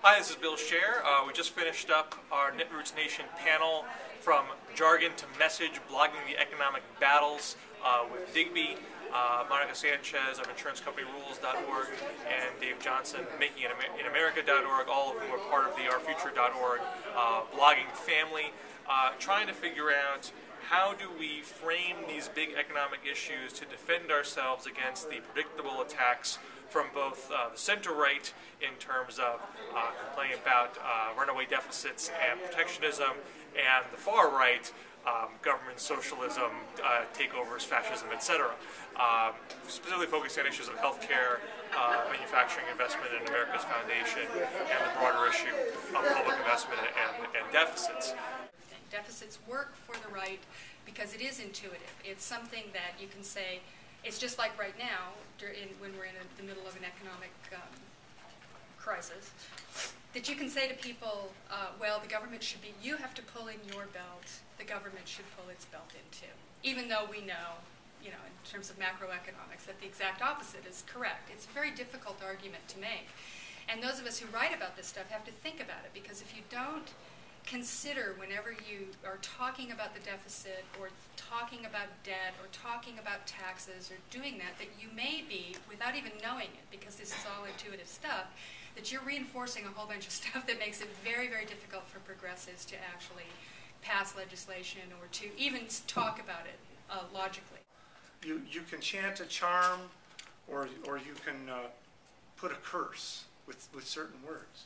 Hi, this is Bill Scher. We just finished up our Netroots Nation panel from Jargon to Message, blogging the economic battles with Digby, Monica Sanchez of InsuranceCompanyRules.org, and Dave Johnson, MakingItInAmerica.org, all of whom are part of the OurFuture.org blogging family, trying to figure out how do we frame these big economic issues to defend ourselves against the predictable attacks from both the center-right in terms of complaining about runaway deficits and protectionism, and the far-right, government socialism, takeovers, fascism, etc. Specifically focusing on issues of healthcare, manufacturing investment in America's foundation, and the broader issue of public investment and deficits. Deficits work for the right because it is intuitive. It's something that you can say, it's just like right now, when we're in the middle of an economic crisis, that you can say to people, well, the government should be, you have to pull in your belt, the government should pull its belt in too. Even though we know, in terms of macroeconomics, that the exact opposite is correct. It's a very difficult argument to make. And those of us who write about this stuff have to think about it, because if you don't consider whenever you are talking about the deficit or talking about debt or talking about taxes or doing that you may be, without even knowing it, because this is all intuitive stuff, that you're reinforcing a whole bunch of stuff that makes it very, very difficult for progressives to actually pass legislation or to even talk about it logically. You can chant a charm, or you can put a curse with certain words.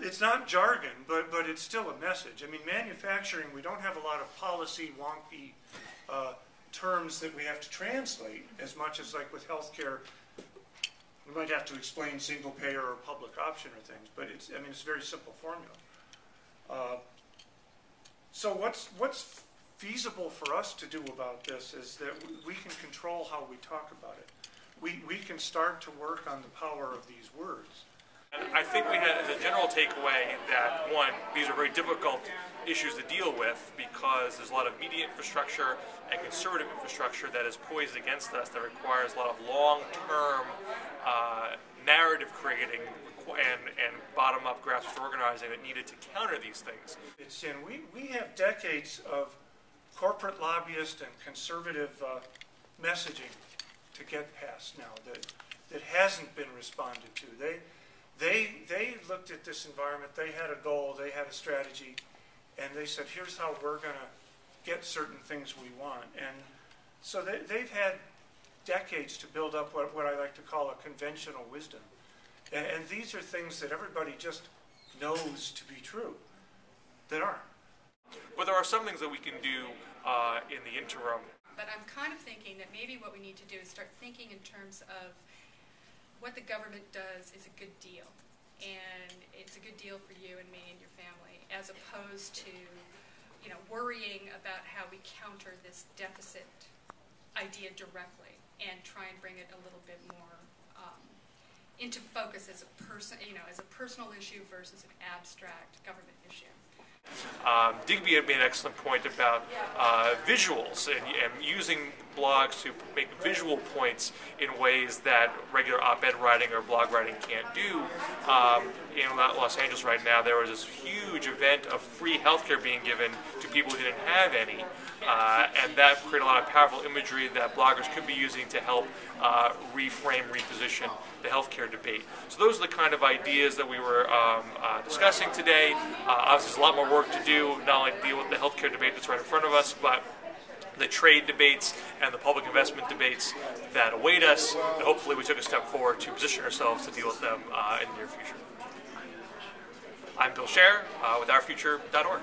It's not jargon, but it's still a message. I mean, manufacturing, we don't have a lot of policy wonky terms that we have to translate as much as like with healthcare. We might have to explain single payer or public option or things, but it's a very simple formula. So what's feasible for us to do about this is that we can control how we talk about it. We can start to work on the power of these words. I think we had the general takeaway that, one, these are very difficult issues to deal with because there's a lot of media infrastructure and conservative infrastructure that is poised against us, that requires a lot of long-term narrative creating and bottom-up grassroots organizing that needed to counter these things. We have decades of corporate lobbyist and conservative messaging to get past now that hasn't been responded to. They looked at this environment, they had a goal, they had a strategy, and they said, here's how we're going to get certain things we want. And so they've had decades to build up what I like to call a conventional wisdom. And these are things that everybody just knows to be true, that aren't. But there are some things that we can do in the interim. But I'm kind of thinking that maybe what we need to do is start thinking in terms of what the government does is a good deal, and it's a good deal for you and me and your family, as opposed to, worrying about how we counter this deficit idea directly and try and bring it a little bit more into focus as a as a personal issue versus an abstract government issue. Digby had made an excellent point about visuals and using blogs to make visual points in ways that regular op-ed writing or blog writing can't do. In Los Angeles right now, there was this huge event of free healthcare being given to people who didn't have any, and that created a lot of powerful imagery that bloggers could be using to help reframe, reposition the healthcare debate. So those are the kind of ideas that we were discussing today. Obviously, there's a lot more work to do, not only to deal with the healthcare debate that's right in front of us, but the trade debates and the public investment debates that await us. And hopefully we took a step forward to position ourselves to deal with them in the near future. I'm Bill Scher with OurFuture.org.